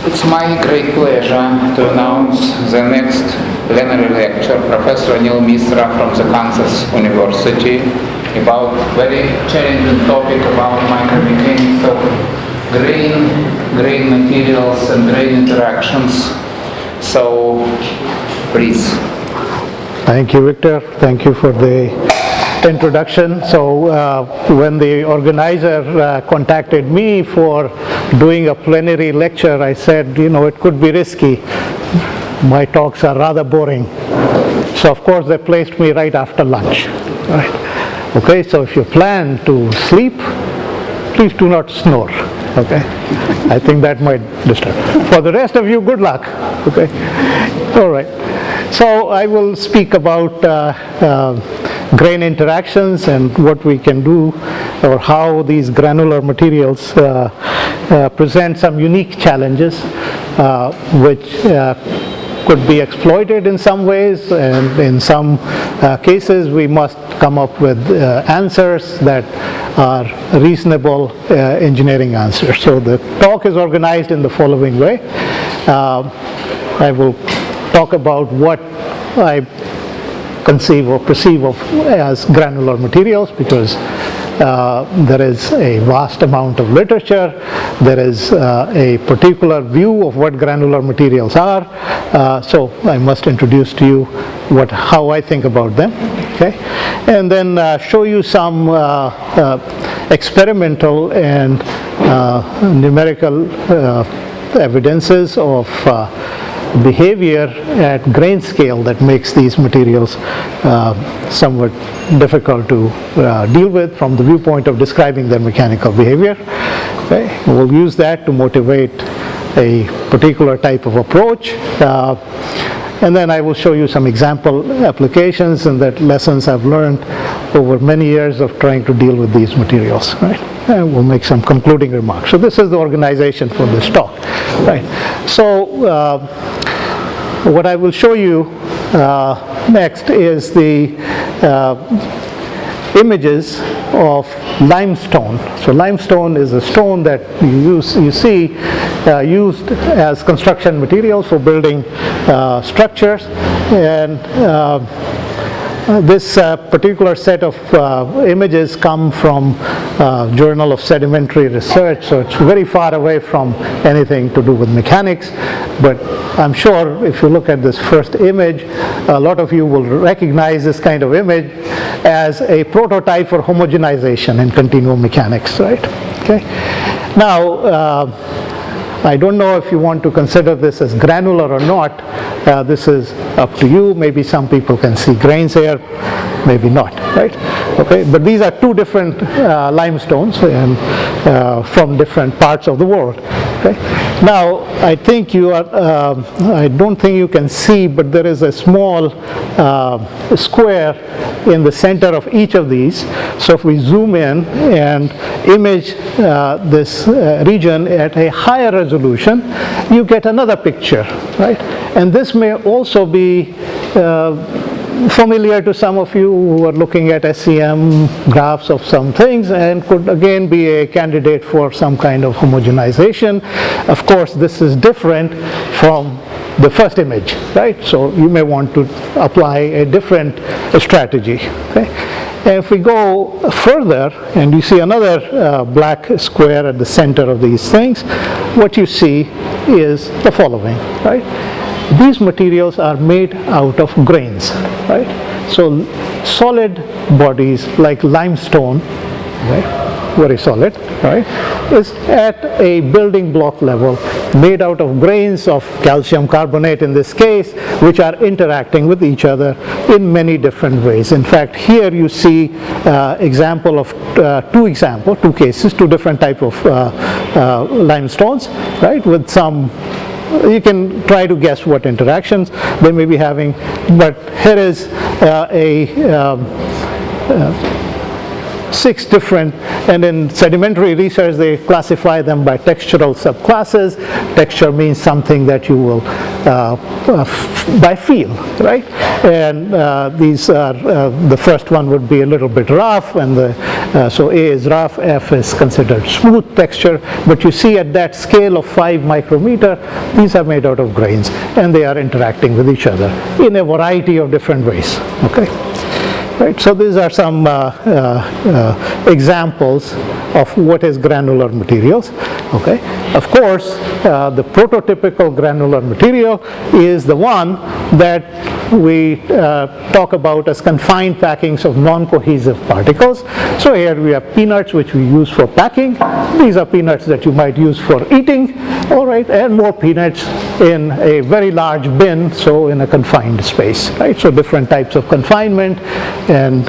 It's my great pleasure to announce the next plenary lecture, Professor Anil Misra from the Kansas University, about very challenging topic about micromechanics of grain materials and grain interactions. So, please. Thank you, Victor. Thank you for the introduction. So when the organizer contacted me for doing a plenary lecture, I said, it could be risky. My talks are rather boring. So of course they placed me right after lunch. Right? Okay, so if you plan to sleep, please do not snore. Okay, I think that might disturb. For the rest of you, good luck. Okay, all right. So I will speak about grain interactions and what we can do, or how these granular materials present some unique challenges which could be exploited in some ways, and in some cases we must come up with answers that are reasonable engineering answers. So the talk is organized in the following way. I will talk about what I conceive or perceive of as granular materials, because there is a vast amount of literature. There is a particular view of what granular materials are. So I must introduce to you how I think about them. Okay, and then show you some experimental and numerical evidences of behavior at grain scale that makes these materials somewhat difficult to deal with from the viewpoint of describing their mechanical behavior. Okay. We'll use that to motivate a particular type of approach, and then I will show you some example applications and that lessons I've learned over many years of trying to deal with these materials. Right? And we'll make some concluding remarks. So this is the organization for this talk. Right. So what I will show you next is the images of limestone. So limestone is a stone that you see used as construction materials for building structures, and this particular set of images come from Journal of Sedimentary Research, so it's very far away from anything to do with mechanics. But I'm sure if you look at this first image, a lot of you will recognize this kind of image as a prototype for homogenization in continuum mechanics, right? Okay. Now, I don't know if you want to consider this as granular or not. This is up to you. Maybe some people can see grains here, maybe not, right? Okay, but these are two different limestones and from different parts of the world. Okay. Now, I think you are, I don't think you can see, but there is a small square in the center of each of these. So if we zoom in and image this region at a higher resolution, you get another picture, right? And this may also be familiar to some of you who are looking at SEM graphs of some things, and could again be a candidate for some kind of homogenization. Of course, this is different from the first image, right? So you may want to apply a different strategy. Okay? And if we go further and you see another black square at the center of these things, what you see is the following, right? These materials are made out of grains, right? So solid bodies like limestone, right, very solid, right, is at a building block level, made out of grains of calcium carbonate in this case, which are interacting with each other in many different ways. In fact, here you see example of two cases, two different type of limestones, right, with some. You can try to guess what interactions they may be having, 6 different, and in sedimentary research they classify them by textural subclasses. Texture means something that you will by feel, right? And these are, the first one would be a little bit rough, and so A is rough, F is considered smooth texture, but you see at that scale of 5 micrometer, these are made out of grains, and they are interacting with each other in a variety of different ways, okay? Right, so these are some examples of what is granular materials. Okay, of course, the prototypical granular material is the one that we talk about as confined packings of non-cohesive particles. So here we have peanuts which we use for packing. These are peanuts that you might use for eating, all right, and more peanuts in a very large bin, so in a confined space, right? So different types of confinement and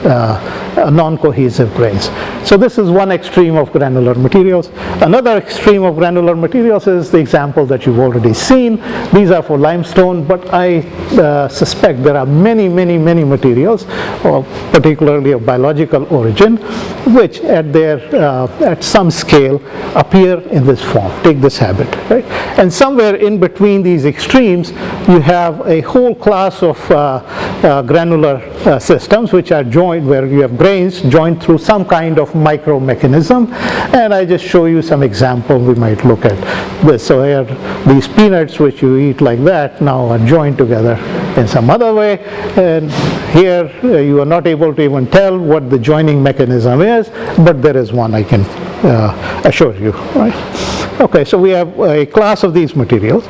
non-cohesive grains. So this is one extreme of granular materials. Another extreme of granular materials is the example that you've already seen. These are for limestone, but I suspect there are many materials, particularly of biological origin, which at some scale appear in this form, take this habit, right? And somewhere in between these extremes, you have a whole class of granular systems which are joined, where you have grains joined through some kind of micromechanism, and I just show you some examples. We might look at this. So here, these peanuts which you eat like that now are joined together in some other way, and here you are not able to even tell what the joining mechanism is, but there is one, I can assure you, right? Okay, so we have a class of these materials.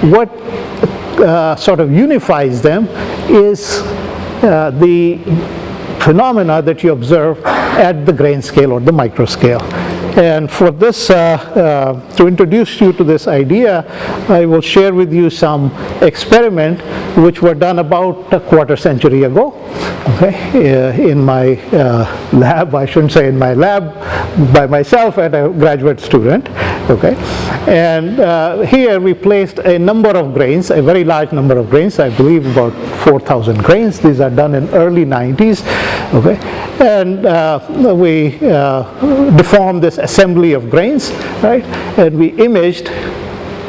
What sort of unifies them is the phenomena that you observe at the grain scale or the micro scale. And for this, to introduce you to this idea, I will share with you some experiments which were done about a quarter century ago, okay, in my lab. I shouldn't say in my lab, by myself and a graduate student, okay. And here we placed a number of grains, a very large number of grains, I believe about 4,000 grains. These are done in early 90s, okay. And we deformed this assembly of grains, right, and we imaged,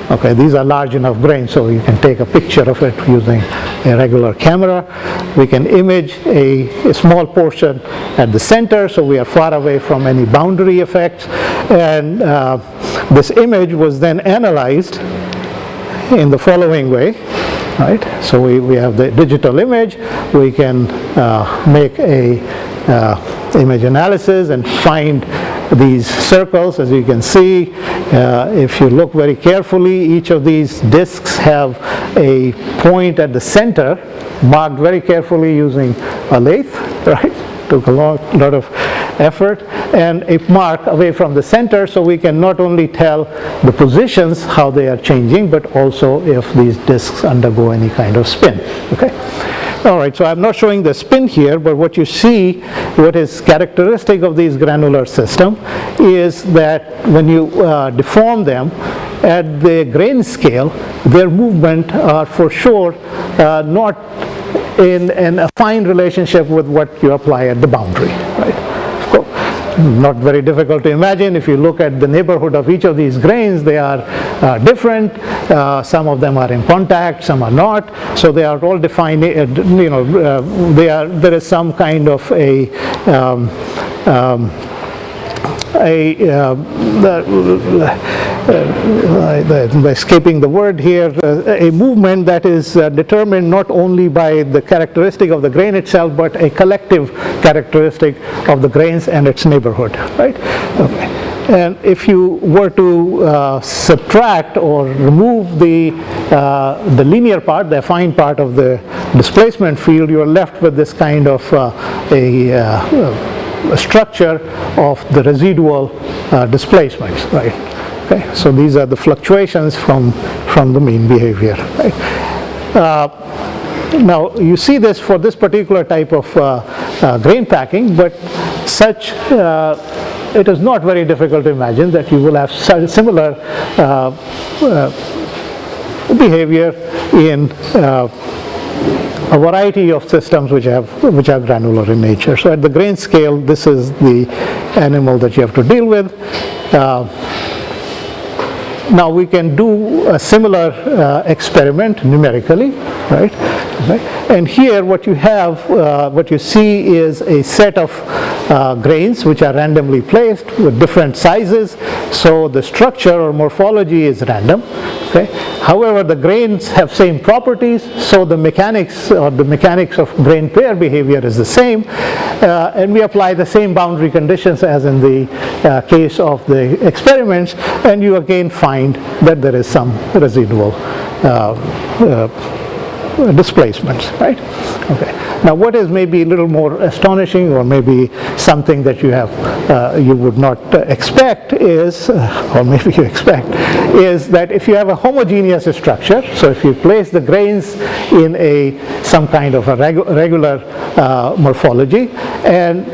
okay, these are large enough grains, so you can take a picture of it using a regular camera. We can image a small portion at the center, so we are far away from any boundary effects, and this image was then analyzed in the following way, right? So we have the digital image. We can make a image analysis and find these circles. As you can see, if you look very carefully, each of these discs have a point at the center marked very carefully using a lathe, right? Took a lot of effort, and a mark away from the center, so we can not only tell the positions, how they are changing, but also if these discs undergo any kind of spin, okay? All right, so I'm not showing the spin here, but what you see, what is characteristic of these granular system is that when you deform them at the grain scale, their movement are for sure not in a fine relationship with what you apply at the boundary, right? Of course, not very difficult to imagine. If you look at the neighborhood of each of these grains, they are different. Some of them are in contact, some are not. So they are all defined, there is some kind of escaping the word here, a movement that is determined not only by the characteristic of the grain itself, but a collective characteristic of the grains and its neighborhood, right? Okay. And if you were to subtract or remove the linear part, the affine part of the displacement field, you are left with this kind of a structure of the residual displacements, right? Okay, so these are the fluctuations from the mean behavior, right? Now you see this for this particular type of grain packing, but such it is not very difficult to imagine that you will have similar behavior in a variety of systems which are granular in nature. So at the grain scale, this is the animal that you have to deal with. Now we can do a similar experiment numerically, right? And here what you have, what you see is a set of grains which are randomly placed with different sizes. So the structure or morphology is random. Okay. However, the grains have same properties, so the mechanics of grain pair behavior is the same, and we apply the same boundary conditions as in the case of the experiments, and you again find that there is some residual displacements, right? Okay. Now, what is maybe a little more astonishing, or maybe something that you would not expect is, or maybe you expect, is that if you have a homogeneous structure, so if you place the grains in some kind of a regular morphology and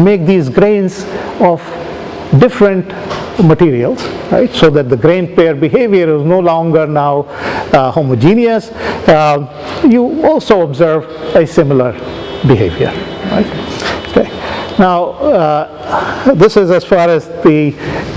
make these grains of different materials, right, so that the grain pair behavior is no longer now homogeneous, you also observe a similar behavior, right? Okay. Now this is as far as the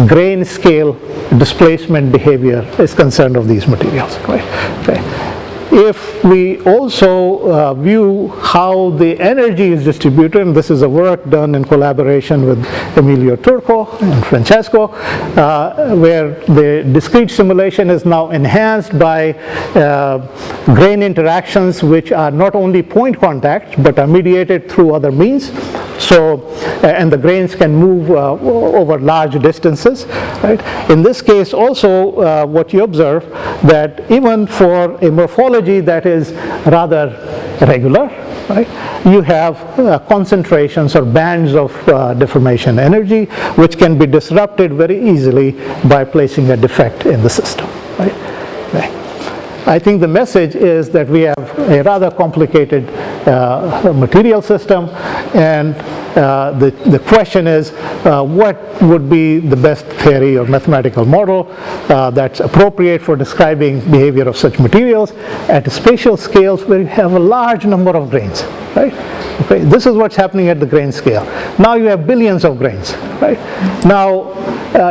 grain scale displacement behavior is concerned of these materials, right? Okay. If we also view how the energy is distributed, and this is a work done in collaboration with Emilio Turco and Francesco, where the discrete simulation is now enhanced by grain interactions which are not only point contact but are mediated through other means. So, and the grains can move over large distances, right? In this case also, what you observe that even for a morphology that is rather regular, right, you have concentrations or bands of deformation energy which can be disrupted very easily by placing a defect in the system, right? Okay. I think the message is that we have a rather complicated material system, and the question is what would be the best theory or mathematical model that's appropriate for describing behavior of such materials at spatial scales where you have a large number of grains, right? Okay, this is what's happening at the grain scale. Now you have billions of grains, right? Now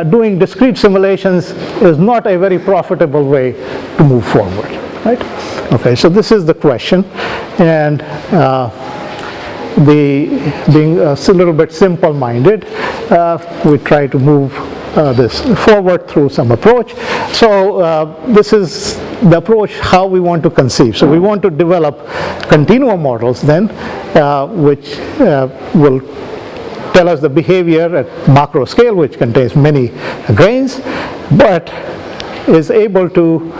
doing discrete simulations is not a very profitable way to move forward, right? Okay, so this is the question, and being a little bit simple-minded, we try to move this forward through some approach. So this is the approach how we want to conceive. So we want to develop continuum models then, which will tell us the behavior at macro scale, which contains many grains, but is able to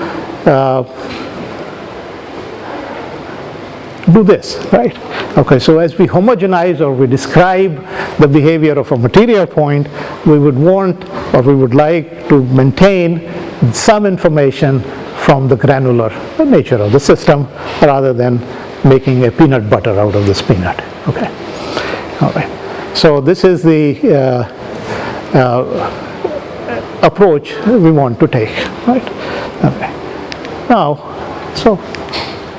do this, right? Okay, so as we homogenize or we describe the behavior of a material point, we would want or we would like to maintain some information from the granular nature of the system rather than making a peanut butter out of this peanut. Okay, all right. So this is the approach we want to take, right? Okay. Now,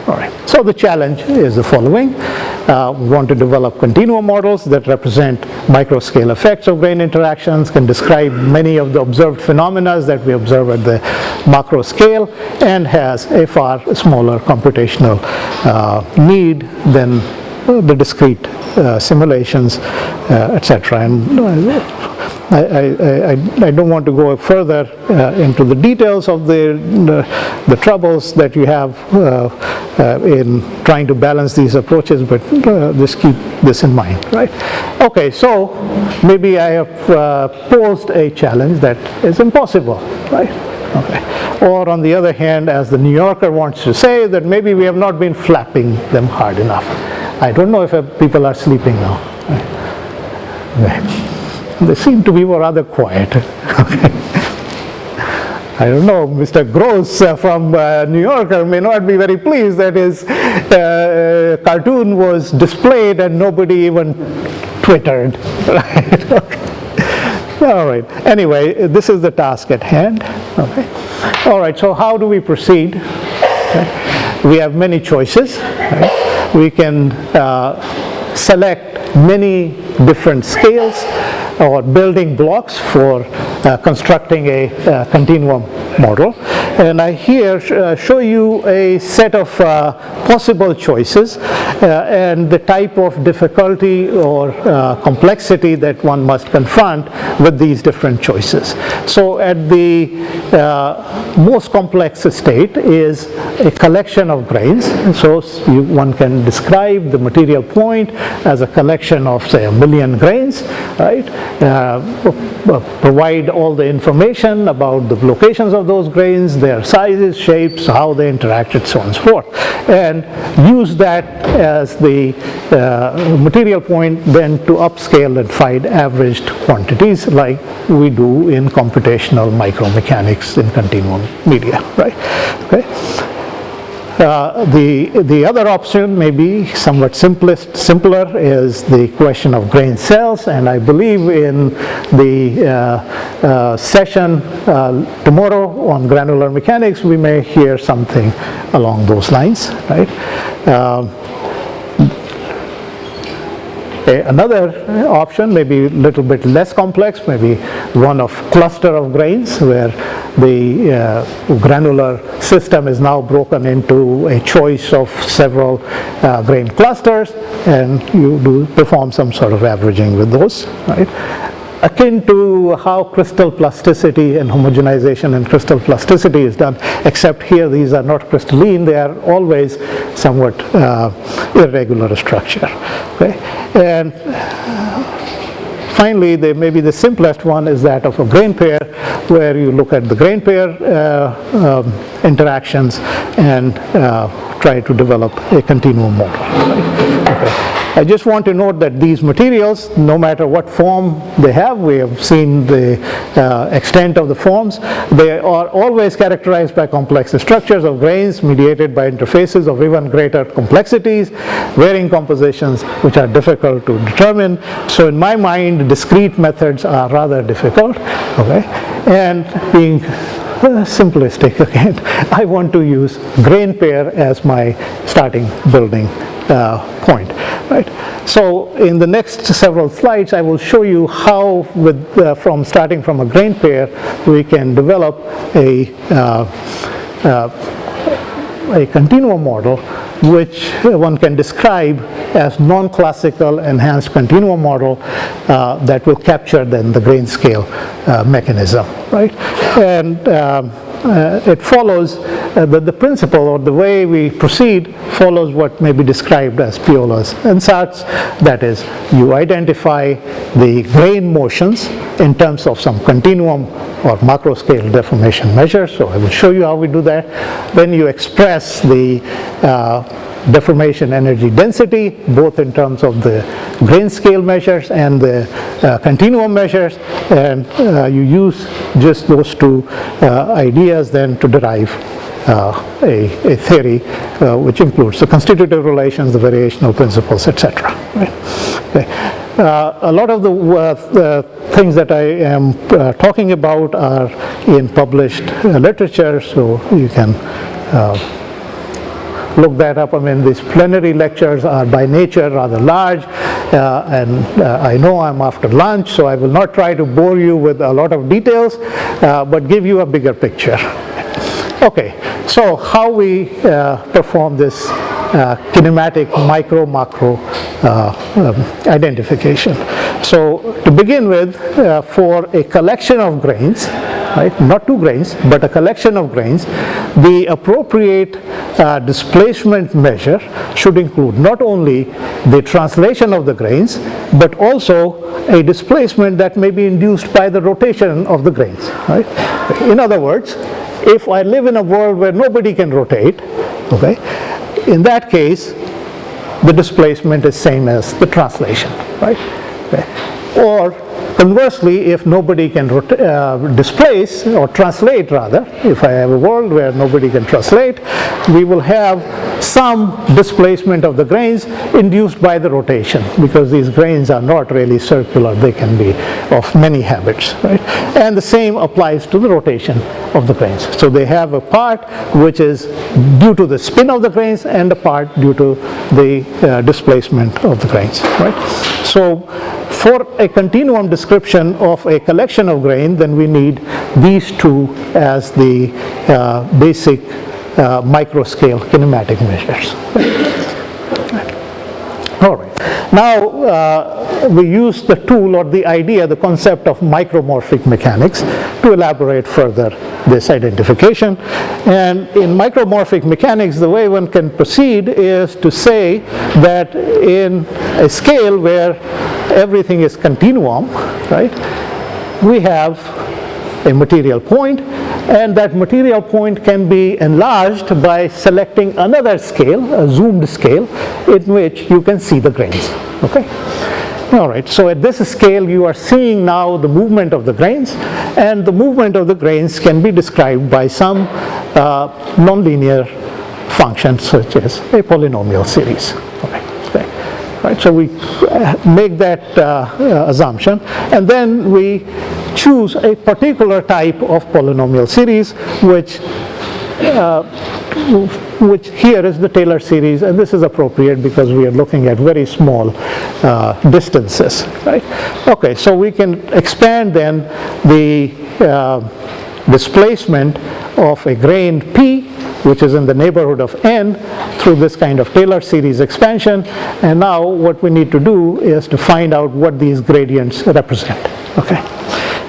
all right. So the challenge is the following. We want to develop continuum models that represent microscale effects of grain interactions, can describe many of the observed phenomena that we observe at the macro scale, and has a far smaller computational need than the discrete simulations, etc. And I don't want to go further into the details of the troubles that you have in trying to balance these approaches, but just keep this in mind, right? Okay, so maybe I have posed a challenge that is impossible, right? Okay. Or on the other hand, as the New Yorker wants to say, that maybe we have not been flapping them hard enough. I don't know if people are sleeping now. Okay. They seem to be rather quiet. Okay. I don't know, Mr. Gross from New Yorker may not be very pleased that his cartoon was displayed and nobody even twittered. Right? Okay. All right. Anyway, this is the task at hand. Okay. All right. So how do we proceed? Okay. we have many choices. Right? We can select many different scales or building blocks for constructing a continuum model. And I here show you a set of possible choices and the type of difficulty or complexity that one must confront with these different choices. So at the most complex state is a collection of grains. So one can describe the material point as a collection of, say, 1 million grains, right? Provide all the information about the locations of those grains, their sizes, shapes, how they interacted, so on and so forth, and use that as the material point then to upscale and find averaged quantities like we do in computational micromechanics in continuum media, right? Okay. The other option, maybe somewhat simpler, is the question of grain cells, and I believe in the session tomorrow on granular mechanics we may hear something along those lines, right? Another option, maybe a little bit less complex, maybe one of cluster of grains where the granular system is now broken into a choice of several grain clusters, and you do perform some sort of averaging with those, right? Akin to how crystal plasticity and homogenization and crystal plasticity is done, except here these are not crystalline, they are always somewhat irregular structure. Okay? And finally, maybe the simplest one is that of a grain pair, where you look at the grain pair interactions and try to develop a continuum model. Right? Okay. I just want to note that these materials, no matter what form they have, we have seen the extent of the forms, they are always characterized by complex structures of grains mediated by interfaces of even greater complexities, varying compositions which are difficult to determine. So in my mind, discrete methods are rather difficult, okay? And being simplistic again, I want to use grain pair as my starting building point, right? So in the next several slides, I will show you how, from starting from a grain pair, we can develop a continuum model which one can describe as non-classical enhanced continuum model that will capture then the grain scale mechanism, right? And it follows that the principle or the way we proceed follows what may be described as Piola's ansatz. That is, you identify the grain motions in terms of some continuum or macro scale deformation measures. So I will show you how we do that. Then you express the deformation energy density, both in terms of the grain scale measures and the continuum measures, and you use just those two ideas then to derive a theory which includes the constitutive relations, the variational principles, etc. Right? Okay. A lot of the things that I am talking about are in published literature, so you can look that up. I mean, these plenary lectures are by nature rather large, and I know I'm after lunch, so I will not try to bore you with a lot of details, but give you a bigger picture. Okay, so how we perform this kinematic micro-macro identification. So to begin with, for a collection of grains, right, not two grains, but a collection of grains, the appropriate displacement measure should include not only the translation of the grains, but also a displacement that may be induced by the rotation of the grains. Right? In other words, if I live in a world where nobody can rotate, okay, in that case, the displacement is same as the translation, right? Okay. Or conversely, if nobody can displace or translate rather, if I have a world where nobody can translate, we will have some displacement of the grains induced by the rotation, because these grains are not really circular, they can be of many habits, right? And the same applies to the rotation of the grains. So they have a part which is due to the spin of the grains and a part due to the displacement of the grains, right? So for a continuum description of a collection of grain, then we need these two as the basic microscale kinematic measures. All right. Now we use the tool or the idea, the concept of micromorphic mechanics to elaborate further this identification. And in micromorphic mechanics, the way one can proceed is to say that in a scale where everything is continuum, right, we have a material point, and that material point can be enlarged by selecting another scale, a zoomed scale, in which you can see the grains. Okay? All right, so at this scale you are seeing now the movement of the grains, and the movement of the grains can be described by some nonlinear function such as a polynomial series. Right, so we make that assumption, and then we choose a particular type of polynomial series, which here is the Taylor series, and this is appropriate because we are looking at very small distances, right? Okay, so we can expand then the displacement of a grain P, which is in the neighborhood of n, through this kind of Taylor series expansion. And now what we need to do is to find out what these gradients represent. Okay.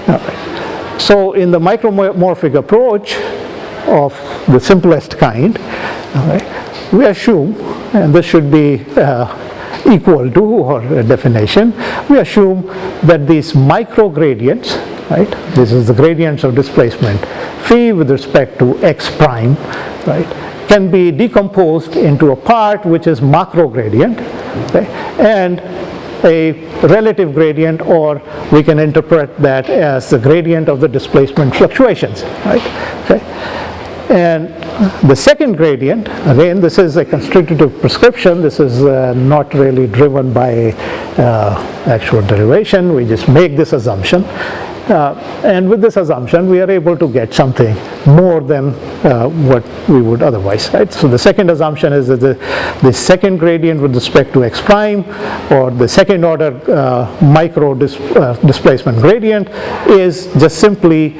All right. So in the micromorphic approach of the simplest kind, all right, we assume, and this should be equal to or a definition, we assume that these microgradients, right, this is the gradients of displacement phi with respect to x prime, right, can be decomposed into a part which is macro gradient, okay, and a relative gradient, or we can interpret that as the gradient of the displacement fluctuations, right? Okay. And the second gradient, again, this is a constitutive prescription. This is not really driven by actual derivation. We just make this assumption. And with this assumption, we are able to get something more than what we would otherwise, right? So the second assumption is that the second gradient with respect to x prime, or the second order micro displacement gradient, is just simply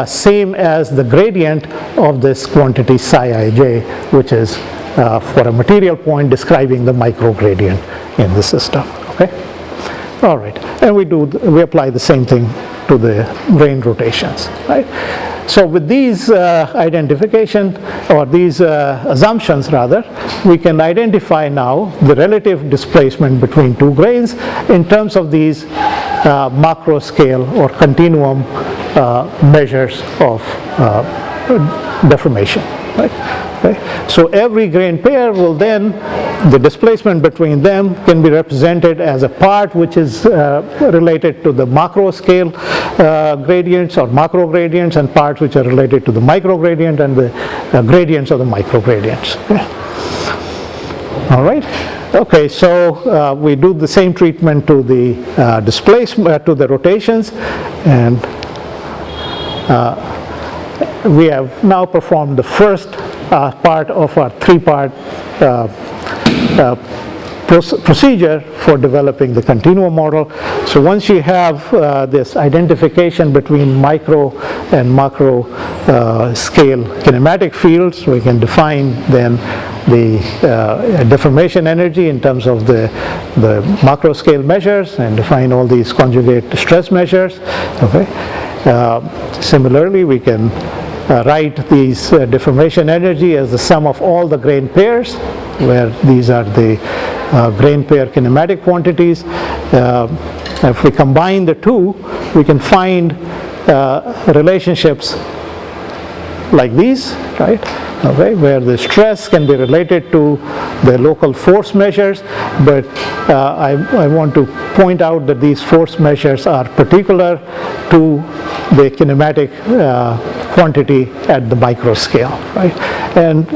same as the gradient of this quantity psi ij, which is for a material point describing the micro gradient in the system. Okay. All right, and we apply the same thing to the grain rotations, right? So with these identification, or these assumptions rather, we can identify now the relative displacement between two grains in terms of these macro scale or continuum measures of deformation, right? Okay. So every grain pair will then, the displacement between them can be represented as a part which is related to the macro scale gradients or macro gradients, and parts which are related to the micro gradient and the gradients of the micro gradients. Okay. All right. Okay, so we do the same treatment to the displacement, to the rotations, and we have now performed the first part of our three-part procedure for developing the continuum model. So once you have this identification between micro and macro scale kinematic fields, we can define then the deformation energy in terms of the macro scale measures, and define all these conjugate stress measures. Okay. Similarly, we can write these deformation energy as the sum of all the grain pairs, where these are the grain pair kinematic quantities. If we combine the two, we can find relationships like these, right? okay, where the stress can be related to the local force measures, but I want to point out that these force measures are particular to the kinematic quantity at the micro scale, right? And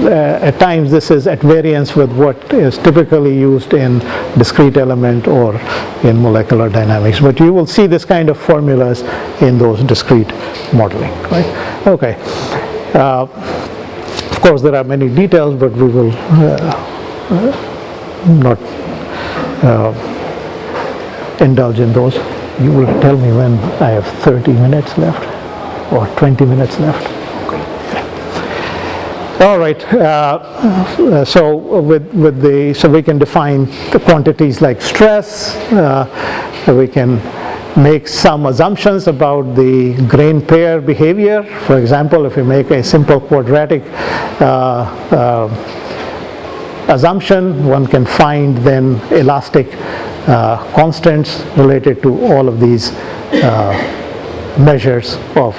at times this is at variance with what is typically used in discrete element or in molecular dynamics. But you will see this kind of formulas in those discrete modeling, right? Okay. Of course, there are many details, but we will not indulge in those. You will tell me when I have 30 minutes left or 20 minutes left. Okay. All right. So we can define the quantities like stress. We can make some assumptions about the grain pair behavior. For example, if we make a simple quadratic assumption, one can find then elastic constants related to all of these measures of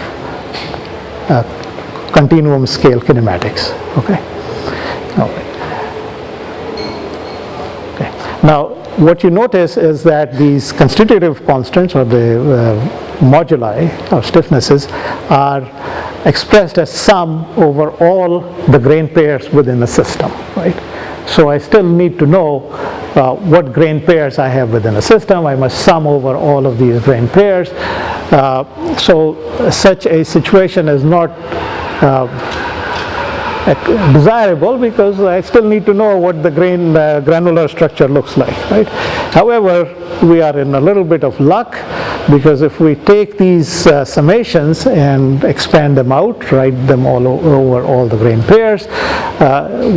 continuum scale kinematics. Okay. Okay. Now, what you notice is that these constitutive constants, or the moduli or stiffnesses, are expressed as sum over all the grain pairs within the system, right? So I still need to know what grain pairs I have within a system. I must sum over all of these grain pairs. So such a situation is not desirable, because I still need to know what the granular structure looks like, right? However, we are in a little bit of luck, because if we take these summations and expand them out, write them all over all the grain pairs,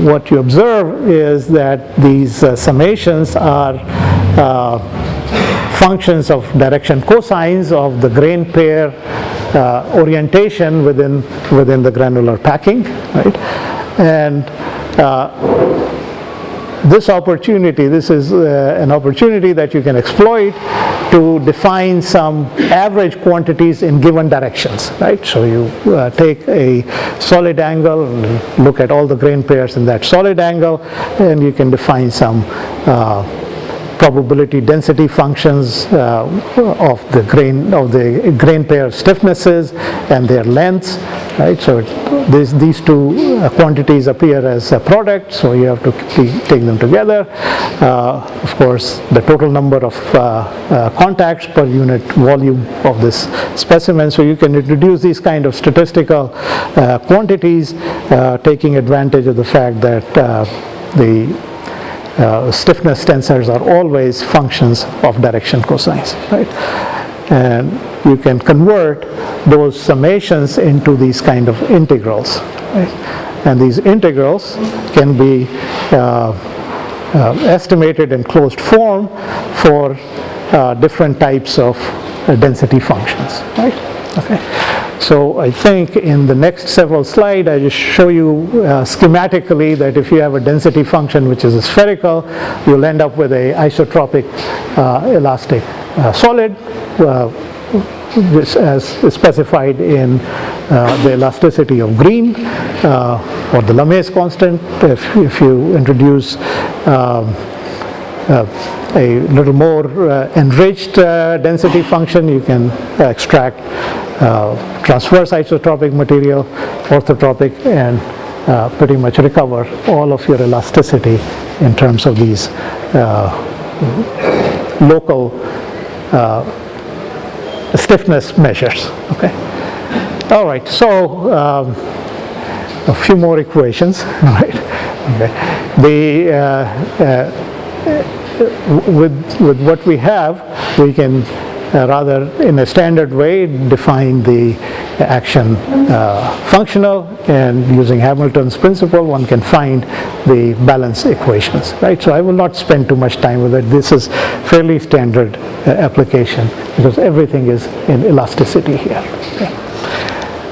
what you observe is that these summations are functions of direction cosines of the grain pair orientation within the granular packing, right? And this is an opportunity that you can exploit to define some average quantities in given directions, right? So you take a solid angle and look at all the grain pairs in that solid angle, and you can define some probability density functions of the grain pair stiffnesses and their lengths, right? So these two quantities appear as a product, so you have to take them together. Of course, the total number of contacts per unit volume of this specimen. So you can introduce these kind of statistical quantities, taking advantage of the fact that the stiffness tensors are always functions of direction cosines, right? And you can convert those summations into these kind of integrals, right? And these integrals can be estimated in closed form for different types of density functions, right? Okay. So I think in the next several slides, I just show you schematically that if you have a density function which is spherical, you'll end up with a isotropic elastic solid, as specified in the elasticity of Green, or the Lamé's constant. If you introduce a little more enriched density function, you can extract transverse isotropic material, orthotropic, and pretty much recover all of your elasticity in terms of these local stiffness measures. Okay. All right. So a few more equations. Right. Okay. With what we have, we can rather in a standard way define the action functional, and using Hamilton's principle one can find the balance equations, right? So I will not spend too much time with it. This is fairly standard application, because everything is in elasticity here. Okay.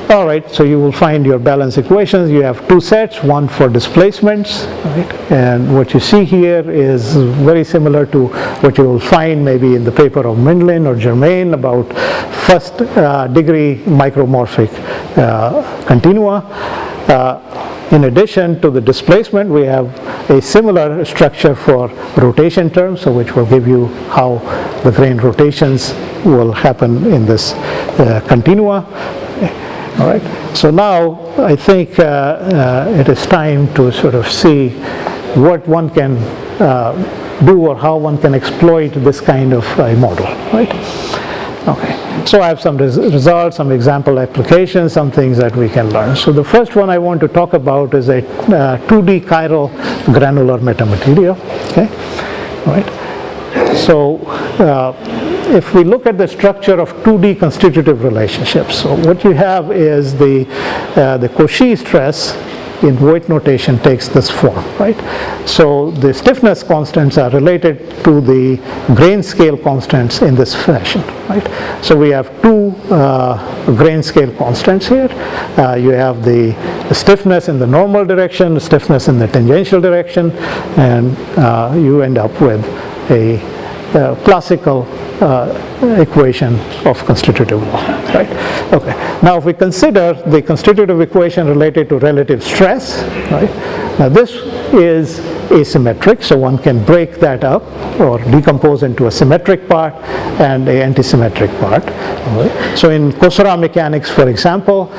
All right, so you will find your balance equations. You have two sets, one for displacements, right? And what you see here is very similar to what you will find maybe in the paper of Mindlin or Germain about first degree micromorphic continua. In addition to the displacement, we have a similar structure for rotation terms, so which will give you how the grain rotations will happen in this continua. All right. So now I think it is time to sort of see what one can do or how one can exploit this kind of a model, right? Okay. So I have some results, some example applications, some things that we can learn. So the first one I want to talk about is a 2D chiral granular metamaterial. Okay. All right. So if we look at the structure of 2D constitutive relationships, so what you have is the Cauchy stress in Voigt notation takes this form, right? So the stiffness constants are related to the grain scale constants in this fashion, right? So we have two grain scale constants here. You have the stiffness in the normal direction, the stiffness in the tangential direction, and you end up with a classical equation of constitutive law, right? Okay. Now, if we consider the constitutive equation related to relative stress, right? Now, this is asymmetric, so one can break that up or decompose into a symmetric part and an antisymmetric part. Right? So, in Coursera mechanics, for example,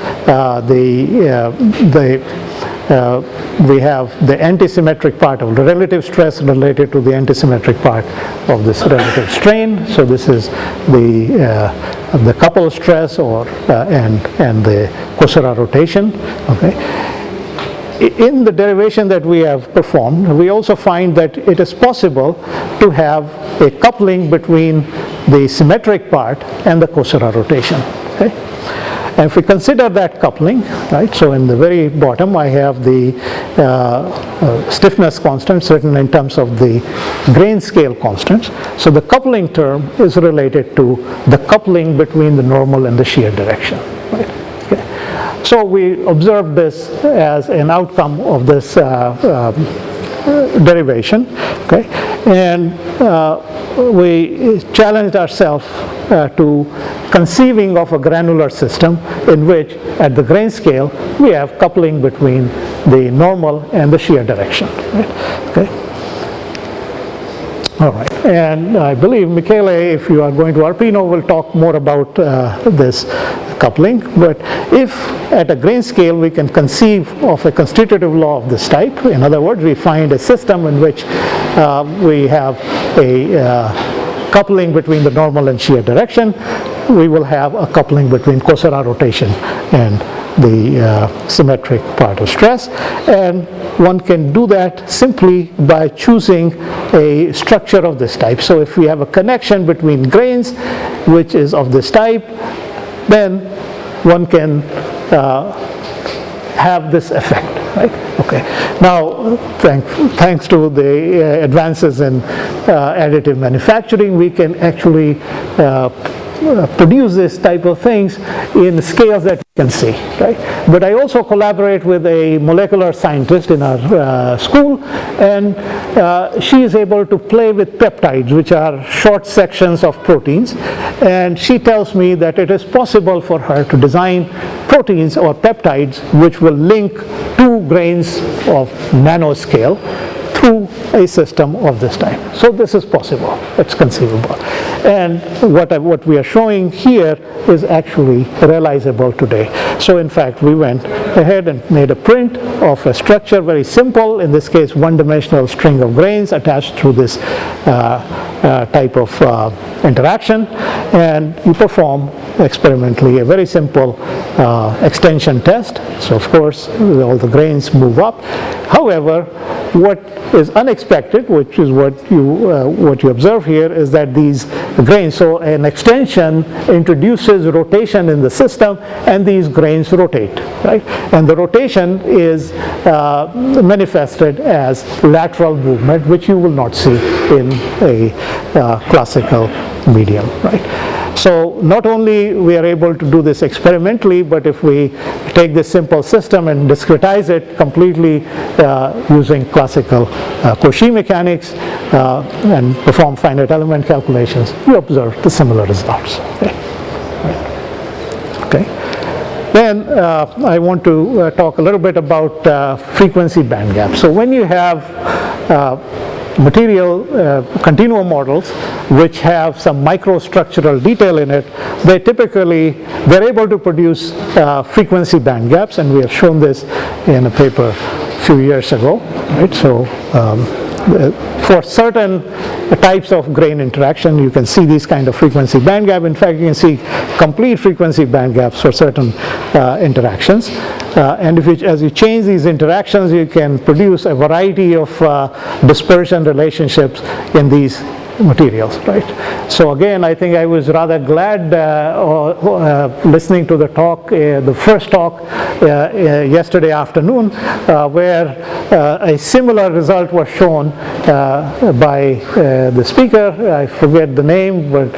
we have the antisymmetric part of the relative stress related to the antisymmetric part of this relative strain. So this is the couple stress or and the Coursera rotation. Okay. In the derivation that we have performed, we also find that it is possible to have a coupling between the symmetric part and the Coursera rotation. Okay. And if we consider that coupling, right, so in the very bottom I have the stiffness constant written in terms of the grain scale constants. So the coupling term is related to the coupling between the normal and the shear direction. Right? Okay. So we observed this as an outcome of this derivation, okay, and we challenged ourselves to conceiving of a granular system in which at the grain scale we have coupling between the normal and the shear direction, right? Okay. All right, and I believe Michele, if you are going to Arpino, will talk more about this coupling, but if at a grain scale we can conceive of a constitutive law of this type, in other words, we find a system in which we have a coupling between the normal and shear direction, we will have a coupling between Coursera rotation and the symmetric part of stress, and one can do that simply by choosing a structure of this type. So if we have a connection between grains which is of this type, then one can have this effect, right? Okay. Now, thanks to the advances in additive manufacturing, we can actually produce this type of things in scales that you can see, right? But I also collaborate with a molecular scientist in our school, and she is able to play with peptides, which are short sections of proteins, and she tells me that it is possible for her to design proteins or peptides which will link two grains of nanoscale through a system of this type. So this is possible, it's conceivable. And what we are showing here is actually realizable today. So in fact, we went ahead and made a print of a structure, very simple, in this case one-dimensional string of grains attached through this type of interaction, and you perform experimentally a very simple extension test. So of course all the grains move up. However, what is unexpected, which is what you observe here, is that these grains, so an extension introduces rotation in the system and these grains rotate, right? And the rotation is manifested as lateral movement, which you will not see in a classical medium, right? So not only we are able to do this experimentally, but if we take this simple system and discretize it completely using classical Cauchy mechanics and perform finite element calculations, we observe the similar results. Okay. Okay. Then I want to talk a little bit about frequency band gap. So when you have material continuum models which have some microstructural detail in it, they're able to produce frequency band gaps, and we have shown this in a paper a few years ago, right? So for certain types of grain interaction, you can see these kind of frequency band gap. In fact, you can see complete frequency band gaps for certain interactions. And as you change these interactions, you can produce a variety of dispersion relationships in these materials, right? So again, I think I was rather glad listening to the talk, the first talk yesterday afternoon, where a similar result was shown by the speaker. I forget the name, but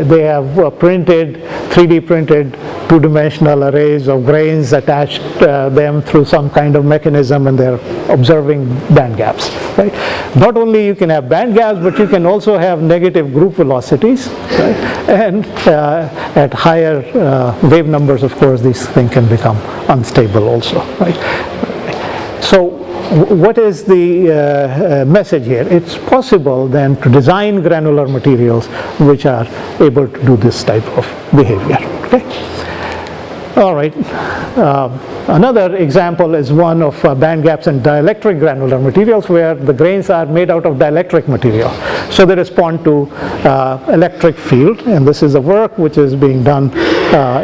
they have printed, 3D printed two-dimensional arrays of grains, attached them through some kind of mechanism, and they're observing band gaps, right? Not only you can have band gaps, but you can also have negative group velocities, right? And at higher wave numbers, of course, these things can become unstable also, right? So what is the message here? It's possible then to design granular materials which are able to do this type of behavior, okay? All right. Another example is one of band gaps in dielectric granular materials, where the grains are made out of dielectric material. So they respond to electric field, and this is a work which is being done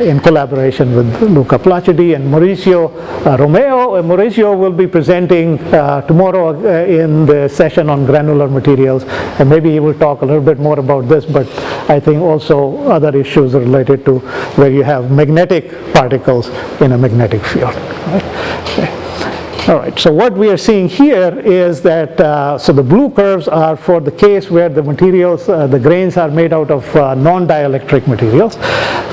in collaboration with Luca Placidi and Mauricio Romeo. Mauricio will be presenting tomorrow in the session on granular materials, and maybe he will talk a little bit more about this, but I think also other issues related to where you have magnetic particles in a magnetic field. Right? Okay. All right, so what we are seeing here is that, so the blue curves are for the case where the materials, the grains are made out of non-dielectric materials.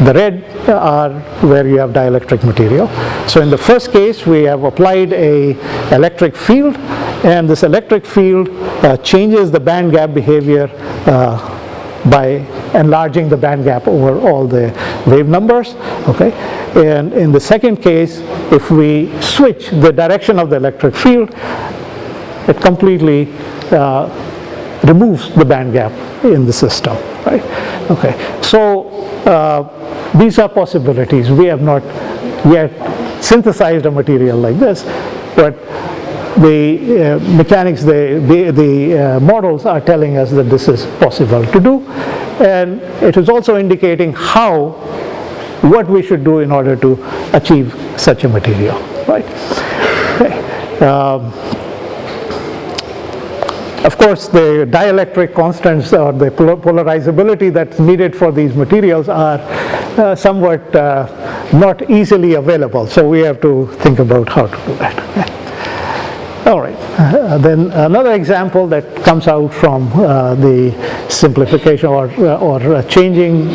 The red are where you have dielectric material. So in the first case, we have applied a electric field, and this electric field changes the band gap behavior by enlarging the band gap over all the wave numbers, okay? And in the second case, if we switch the direction of the electric field, it completely removes the band gap in the system, right? Okay, so these are possibilities. We have not yet synthesized a material like this, but the mechanics, the models are telling us that this is possible to do, and it is also indicating what we should do in order to achieve such a material, right? Okay. Of course, the dielectric constants or the polarizability that's needed for these materials are somewhat not easily available, so we have to think about how to do that. Okay. All right, then another example that comes out from the simplification or changing,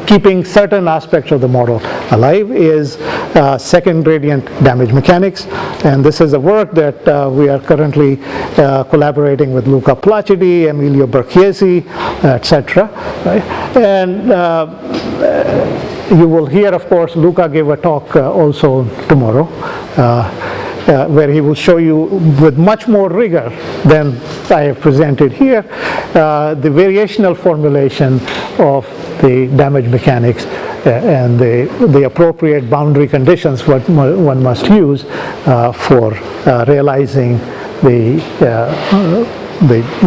keeping certain aspects of the model alive is second gradient damage mechanics, and this is a work that we are currently collaborating with Luca Placidi, Emilio Berchiesi, etc. Right? And you will hear, of course, Luca gave a talk also tomorrow, where he will show you with much more rigor than I have presented here the variational formulation of the damage mechanics and the appropriate boundary conditions what one must use for realizing the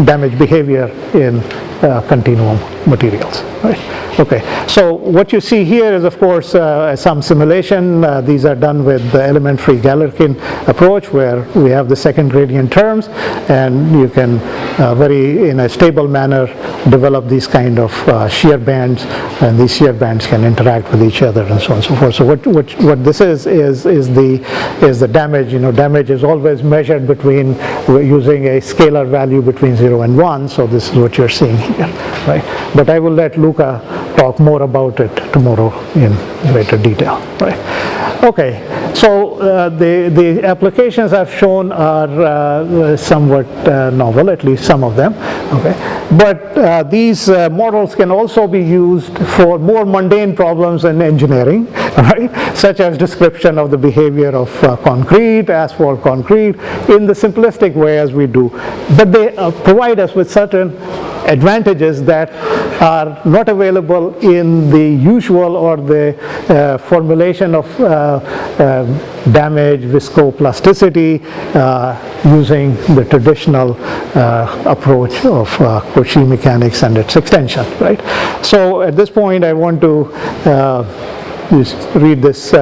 damage behavior in continuum materials. Right? Okay, so what you see here is, of course, some simulation. These are done with the element-free Galerkin approach, where we have the second gradient terms, and you can in a stable manner develop these kind of shear bands, and these shear bands can interact with each other and so on and so forth. So what this is the damage. You know, damage is always measured using a scalar value between 0 and 1. So this is what you're seeing here, right? But I will let Luca talk more about it tomorrow in greater detail, right? Okay, so the applications I've shown are somewhat novel, at least some of them, okay? But these models can also be used for more mundane problems in engineering, right? Such as description of the behavior of concrete, asphalt concrete, in the simplistic way as we do. But they provide us with certain advantages that are not available in the usual or the formulation of damage, viscoplasticity, using the traditional approach of Cauchy mechanics and its extension, right? So at this point I want to just read this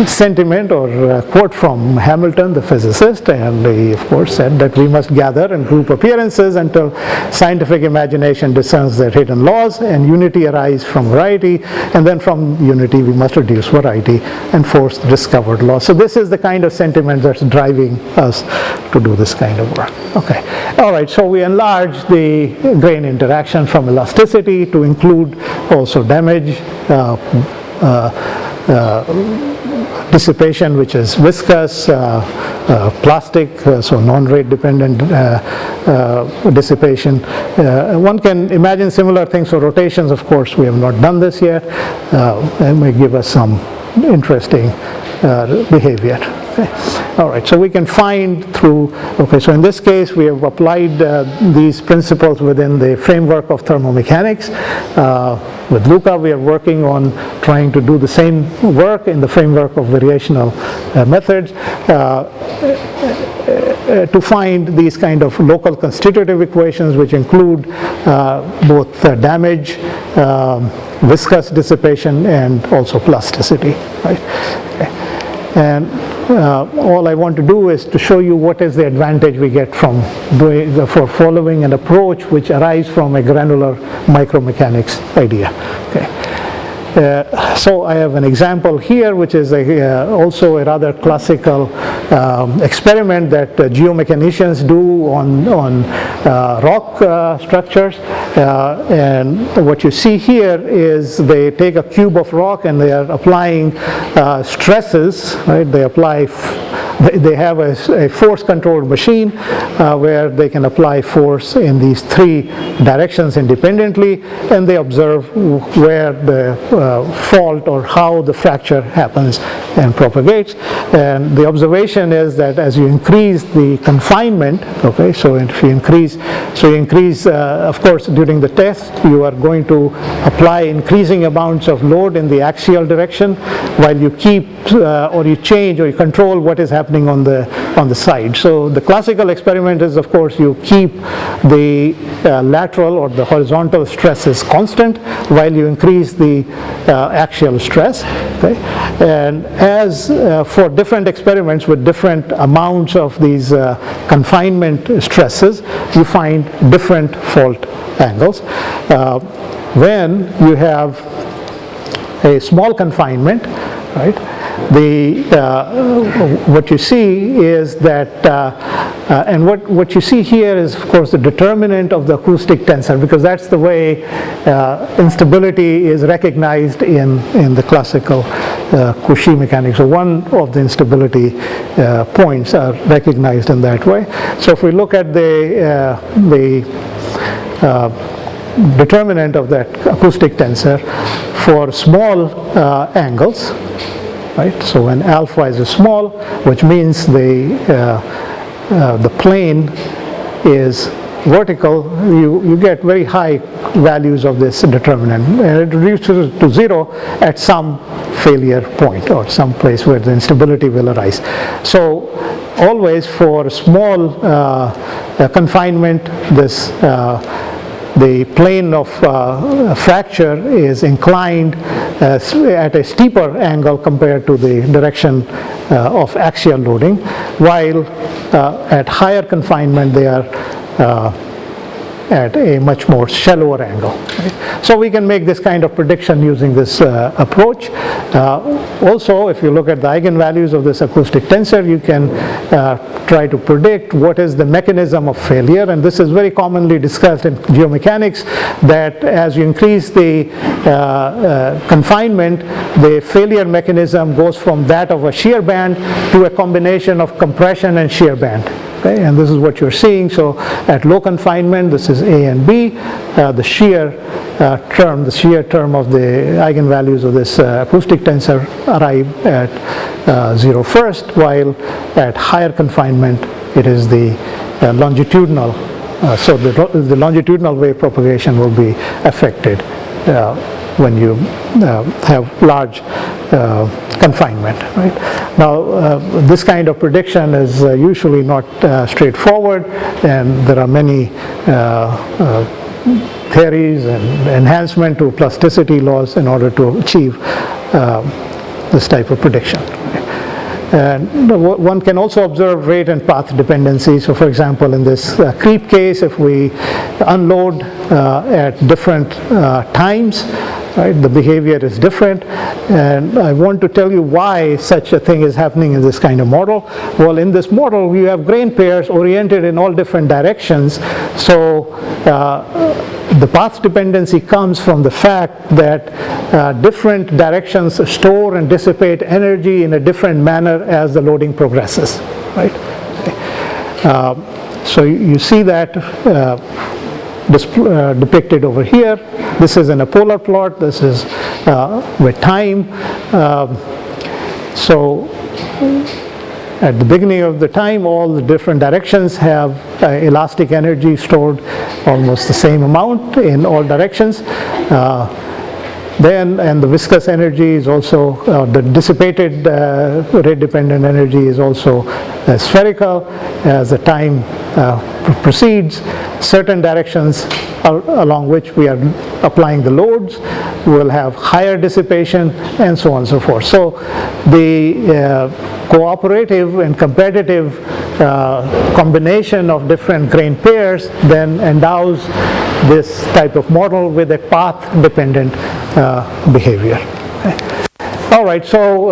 sentiment or quote from Hamilton, the physicist, and he of course said that we must gather and group appearances until scientific imagination discerns their hidden laws and unity arise from variety, and then from unity we must reduce variety and force discovered laws. So this is the kind of sentiment that's driving us to do this kind of work. Okay, all right, so we enlarge the grain interaction from elasticity to include also damage, dissipation, which is viscous, plastic, so non-rate dependent dissipation. One can imagine similar things for rotations. Of course, we have not done this yet. It may give us some interesting behavior. Okay. All right, so we can find through, okay, so in this case we have applied these principles within the framework of thermomechanics. With Luca we are working on trying to do the same work in the framework of variational methods to find these kind of local constitutive equations, which include both damage, viscous dissipation, and also plasticity, right? Okay. And all I want to do is to show you what is the advantage we get from for following an approach which arises from a granular micromechanics idea. Okay. So I have an example here, which is also a rather classical experiment that geomechanicians do on rock structures. And what you see here is they take a cube of rock and they are applying stresses, right? They have a force-controlled machine where they can apply force in these three directions independently, and they observe where the fault or how the fracture happens and propagates. And the observation is that as you increase the confinement, okay, so if you increase, of course, during the test, you are going to apply increasing amounts of load in the axial direction, while you keep or you change or you control what is happening on the side. So the classical experiment is, of course, you keep the lateral or the horizontal stresses constant while you increase the axial stress. Okay? And as for different experiments with different amounts of these confinement stresses, you find different fault angles. When you have a small confinement, right? What you see is that, and what you see here is, of course, the determinant of the acoustic tensor, because that's the way instability is recognized in the classical Cauchy mechanics. So one of the instability points are recognized in that way. So if we look at the determinant of that acoustic tensor for small angles, right? So when alpha is small, which means the plane is vertical, you get very high values of this determinant, and it reduces to zero at some failure point or some place where the instability will arise. So always for small confinement, the plane of fracture is inclined at a steeper angle compared to the direction of axial loading, while at higher confinement they are at a much more shallower angle. Right? So we can make this kind of prediction using this approach. Also, if you look at the eigenvalues of this acoustic tensor, you can try to predict what is the mechanism of failure, and this is very commonly discussed in geomechanics, that as you increase the confinement, the failure mechanism goes from that of a shear band to a combination of compression and shear band. Okay, and this is what you're seeing. So at low confinement, this is A and B. The shear term of the eigenvalues of this acoustic tensor arrive at 0 first, while at higher confinement, it is the longitudinal. So the longitudinal wave propagation will be affected when you have large confinement. Right? Now, this kind of prediction is usually not straightforward, and there are many theories and enhancement to plasticity laws in order to achieve this type of prediction. And one can also observe rate and path dependency. So for example, in this creep case, if we unload at different times, right, the behavior is different. And I want to tell you why such a thing is happening in this kind of model. Well, in this model, we have grain pairs oriented in all different directions. So the path dependency comes from the fact that different directions store and dissipate energy in a different manner as the loading progresses, right? So you see that depicted over here. This is in a polar plot. This is with time. So at the beginning of the time, all the different directions have elastic energy stored almost the same amount in all directions. And the viscous energy is also, the dissipated rate-dependent energy is also spherical. As the time proceeds, certain directions along which we are applying the loads will have higher dissipation, and so on and so forth. So the cooperative and competitive combination of different grain pairs then endows this type of model with a path-dependent behavior. Okay. All right, so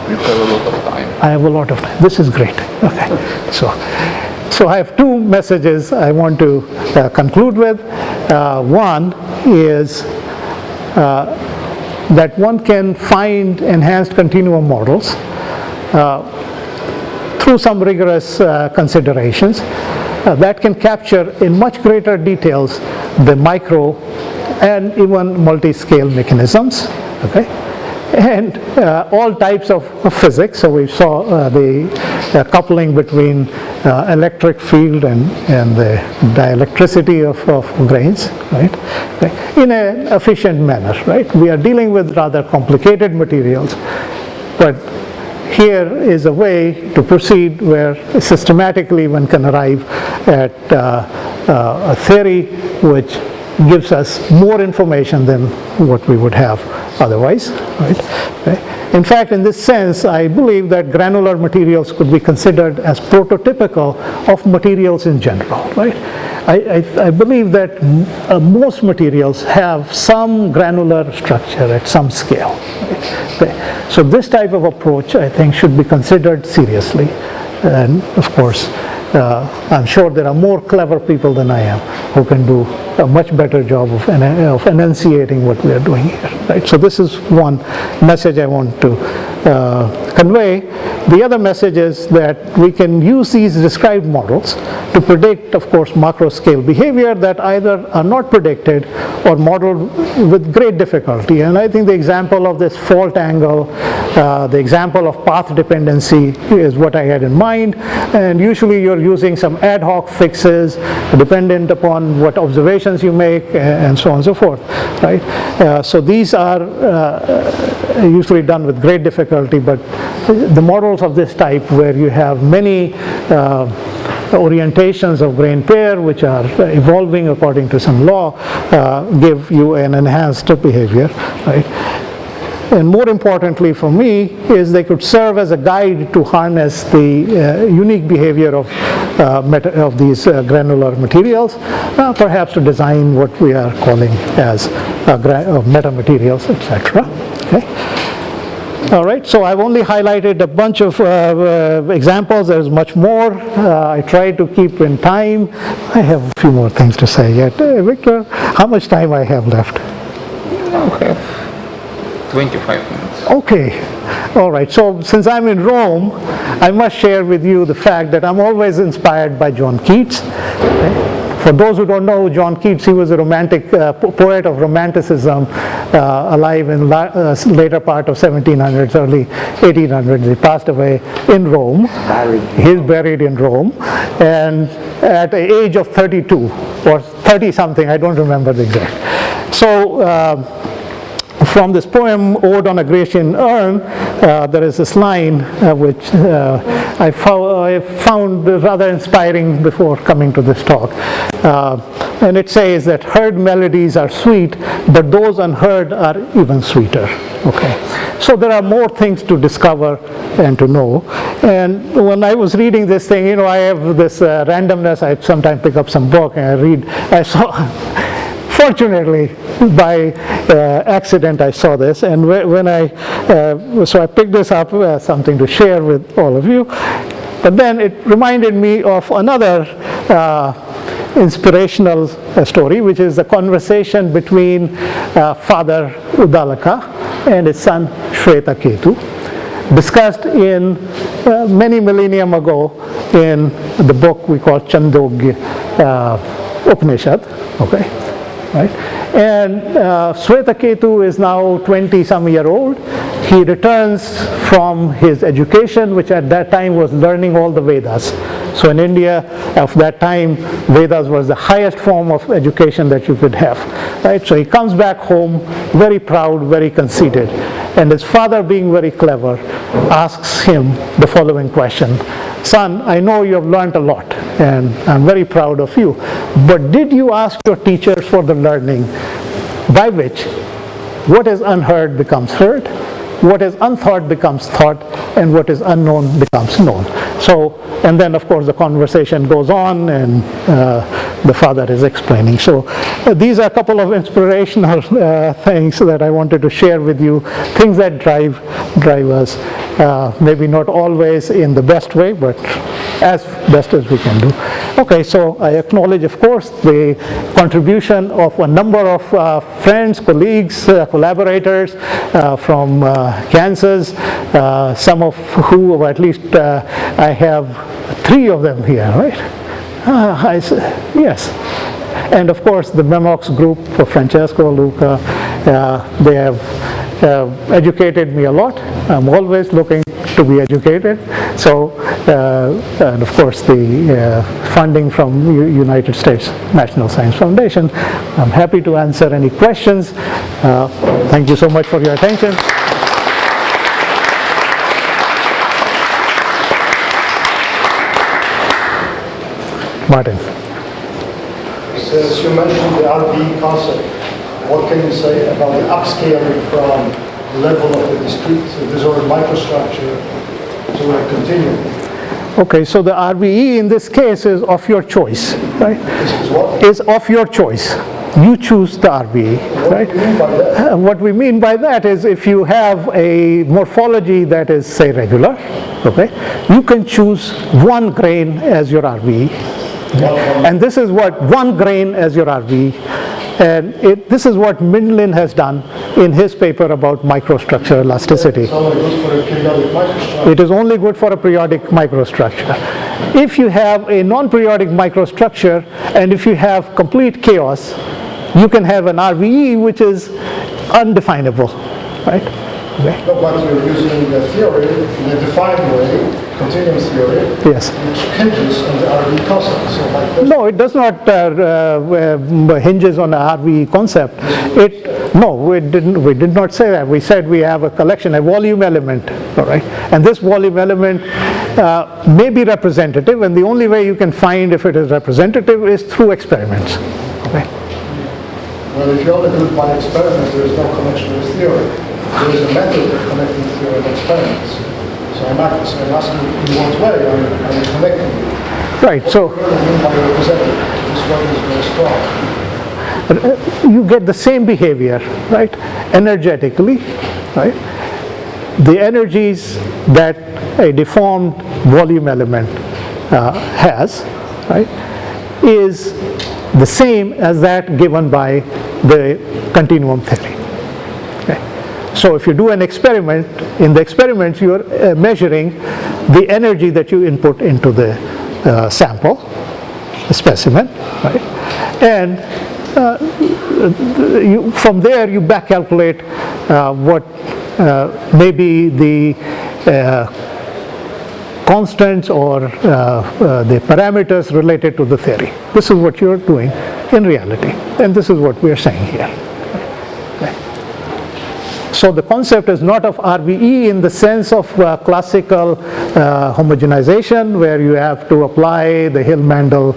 you have a lot of time. I have a lot of time. This is great. Okay, so I have two messages I want to conclude with. One is that one can find enhanced continuum models through some rigorous considerations that can capture in much greater details the micro and even multi-scale mechanisms, okay, and all types of physics. So we saw the coupling between electric field and the dielectricity of grains, right, in an efficient manner, right? We are dealing with rather complicated materials, but here is a way to proceed where systematically one can arrive at a theory which gives us more information than what we would have otherwise, right? Okay. In fact, in this sense, I believe that granular materials could be considered as prototypical of materials in general, right? I believe that most materials have some granular structure at some scale. Right? Okay. So this type of approach, I think, should be considered seriously. And of course, I'm sure there are more clever people than I am who can do a much better job of enunciating what we are doing here. Right? So this is one message I want to convey. The other message is that we can use these described models to predict, of course, macro scale behavior that either are not predicted or modeled with great difficulty. And I think the example of this fault angle, the example of path dependency is what I had in mind. And usually you're using some ad hoc fixes dependent upon what observations you make and so on and so forth, right? So these are usually done with great difficulty, but the models of this type where you have many orientations of grain pair which are evolving according to some law give you an enhanced behavior, right? And more importantly for me is they could serve as a guide to harness the unique behavior of these granular materials, perhaps to design what we are calling as metamaterials, etc. Okay. All right, so I've only highlighted a bunch of examples. There's much more. I try to keep in time. I have a few more things to say yet. Victor, how much time I have left? Okay. 25 minutes. Okay, all right. So since I'm in Rome, I must share with you the fact that I'm always inspired by John Keats. For those who don't know John Keats, he was a romantic poet of Romanticism, alive in later part of 1700s, early 1800s. He passed away in Rome. He's buried in Rome, and at the age of 32 or 30 something, I don't remember the exact. So from this poem, Ode on a Grecian Urn, there is this line which I found rather inspiring before coming to this talk. And it says that heard melodies are sweet, but those unheard are even sweeter. Okay, so there are more things to discover and to know. And when I was reading this thing, I have this randomness. I sometimes pick up some book and I read. I saw, fortunately, by accident, I saw this, and when so I picked this up, something to share with all of you. But then it reminded me of another inspirational story, which is the conversation between Father Uddalaka and his son Shwetaketu, discussed in many millennium ago in the book we call Chandogya Upanishad. Okay, right? And Shwetaketu is now 20-some-year-old. He returns from his education, which at that time was learning all the Vedas. So in India, of that time, Vedas was the highest form of education that you could have. Right? So he comes back home very proud, very conceited. And his father, being very clever, asks him the following question. Son, I know you have learned a lot, and I'm very proud of you. But did you ask your teachers for the learning by which what is unheard becomes heard, what is unthought becomes thought, and what is unknown becomes known? So, and then of course the conversation goes on, and the father is explaining. So these are a couple of inspirational things that I wanted to share with you, things that drive us, maybe not always in the best way, but as best as we can do. Okay, so I acknowledge, of course, the contribution of a number of friends, colleagues, collaborators from Kansas, some of who, or at least I have 3 of them here, right? Yes. And of course, the M&MoCS group for Francesco, Luca, they have educated me a lot. I'm always looking to be educated. So, and of course, the funding from United States National Science Foundation. I'm happy to answer any questions. Thank you so much for your attention. Martin. Since you mentioned the RBE concept, what can you say about the upscaling from the level of the discrete disordered microstructure to a continuum? Okay, so the RBE in this case is of your choice, right? This is what? Is of your choice. You choose the RBE, right? What do you mean by that? What we mean by that is if you have a morphology that is, say, regular, okay, you can choose 1 grain as your RBE. And this is what 1 grain as your RBE. And this is what Mindlin has done in his paper about microstructure elasticity. It's only good for a periodic microstructure. It is only good for a periodic microstructure. If you have a non-periodic microstructure and if you have complete chaos, you can have an RBE which is undefinable, right? Okay. No, but you're using the theory in a defined way, continuum theory, Yes. which hinges on the RBE concept. So like this. No, it does not hinges on the RBE concept. No, we did not say that. We said we have a collection, a volume element, all right? And this volume element may be representative, and the only way you can find if it is representative is through experiments, okay? Well, if you only do it by experiment, there is no connection with theory. There is a method of connecting theory and experiments. So I'm asking in what way are you connecting? Right, so What do you mean by representative? This one is very strong. you get the same behavior, right? Energetically, right? The energies that a deformed volume element has, right, is the same as that given by the continuum theory. Okay. So if you do an experiment, in the experiment you are measuring the energy that you input into the sample, the specimen, right? And from there you back calculate what may be the constants or the parameters related to the theory. This is what you're doing in reality, and this is what we are saying here. So the concept is not of RVE in the sense of classical homogenization, where you have to apply the Hill-Mandel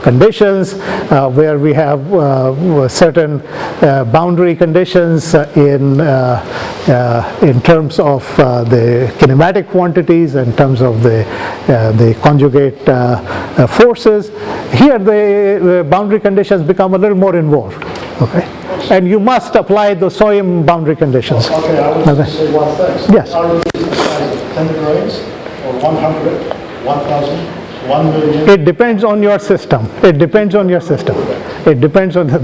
conditions, where we have certain boundary conditions in terms of the kinematic quantities, in terms of the conjugate forces. Here the boundary conditions become a little more involved. Okay. And you must apply the SOIM boundary conditions. Okay, I was going to say one thing. Yes. Are you the size of 10 grains or 100, 1,000, 1 million? It depends on your system. It depends on your system. It depends on the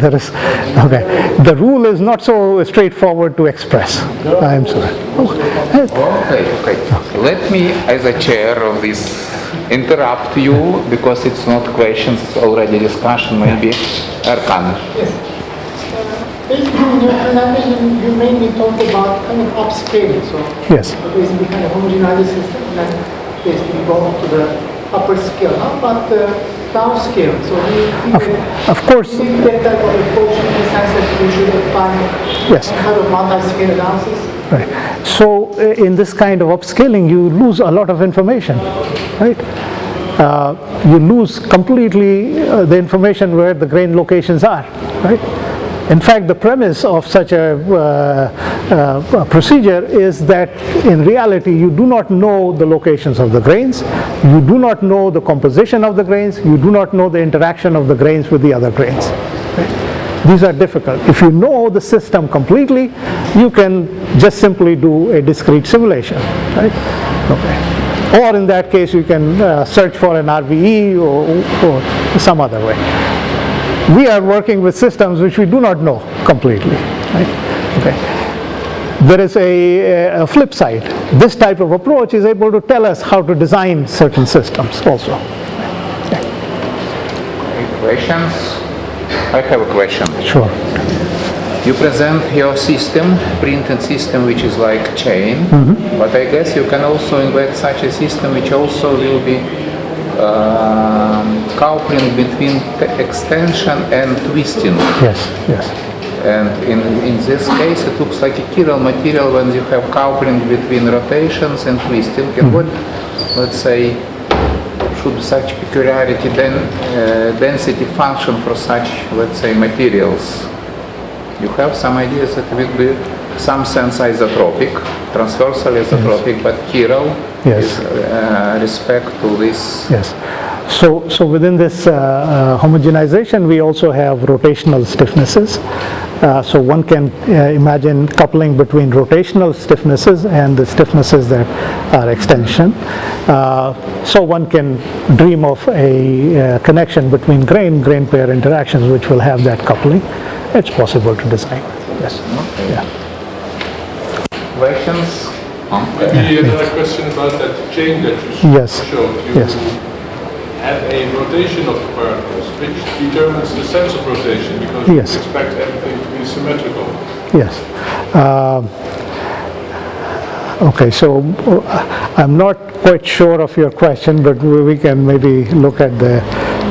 okay. The rule is not so straightforward to express. I am sorry. Okay. Let me, as a chair of this, interrupt you because it's not questions, it's already discussion. Maybe Erkan. Yes. Basically, in your presentation, you mainly talked about kind of upscaling. So Yes. basically, kind of homogenize the system and then basically go up to the upper scale. How about the downscale? So do you think Of course. do you think that type of approach in the sense that you should apply Yes. some kind of multi-scale analysis? Right. So in this kind of upscaling, you lose a lot of information, right? You lose completely the information where the grain locations are, right? In fact, the premise of such a procedure is that in reality you do not know the locations of the grains, you do not know the composition of the grains, you do not know the interaction of the grains with the other grains. Right? These are difficult. If you know the system completely, you can just simply do a discrete simulation. Right? Okay. Or in that case, you can search for an RVE or some other way. We are working with systems which we do not know completely. Right? Okay. There is a flip side. This type of approach is able to tell us how to design certain systems also. Okay. Questions? I have a question. Sure. You present your system, printed system, which is like chain, but I guess you can also invent such a system which also will be coupling between extension and twisting. Yes, yes. And in this case, it looks like a chiral material when you have coupling between rotations and twisting. And what, let's say, should such peculiarity density function for such, let's say, materials? You have some ideas that it will be some sense isotropic, transversal isotropic, but chiral Yes. is respect to this. Yes. So within this homogenization, we also have rotational stiffnesses. So one can imagine coupling between rotational stiffnesses and the stiffnesses that are extension. So one can dream of a connection between grain pair interactions which will have that coupling. It's possible to design. Yes. Okay. Yeah. Questions? Maybe another question about that chain that you Yes. showed. You Yes. have a rotation of the particles, which determines the sense of rotation, because Yes. you expect everything to be symmetrical. Yes. Okay, so I'm not quite sure of your question, but we can maybe look at the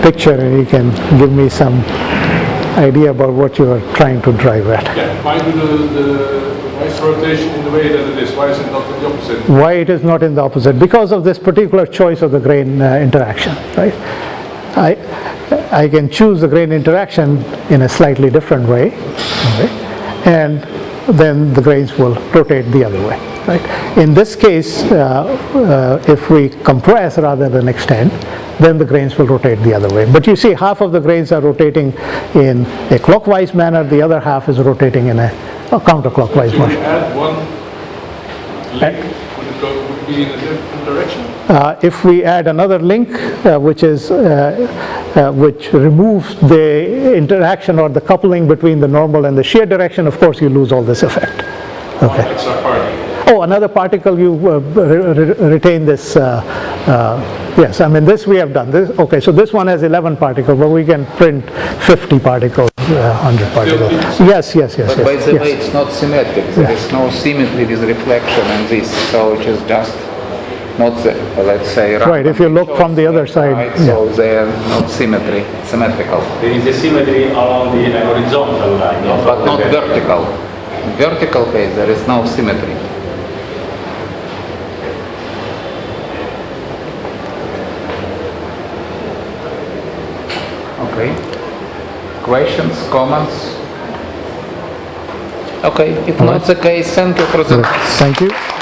picture and you can give me some idea about what you are trying to drive at. Yeah, why is rotation in the way that it is? Why is it not in the opposite? Why it is not in the opposite? Because of this particular choice of the grain interaction, right? I can choose the grain interaction in a slightly different way, okay? And then the grains will rotate the other way, right? In this case, if we compress rather than extend, then the grains will rotate the other way. But you see, half of the grains are rotating in a clockwise manner, the other half is rotating in a counterclockwise If you motion. add one link, would it be in a different direction? If we add another link, which removes the interaction or the coupling between the normal and the shear direction, of course you lose all this effect. Okay. Extra part. Oh, another particle, you retain this, yes, I mean, this we have done. This, okay, so this one has 11 particles, but we can print 50 particles, 100 particles. Yes, yes, yes. But by yes, the yes. way, it's not symmetric. There is no symmetry with reflection and this, so it is just not the, let's say, Right, if you look from the other side, right, so they are not symmetrical, There is a symmetry along the horizontal line, but not vertical. Vertical case, there is no symmetry. Okay. Questions, comments? Okay, if not the case, thank you for the Thank you.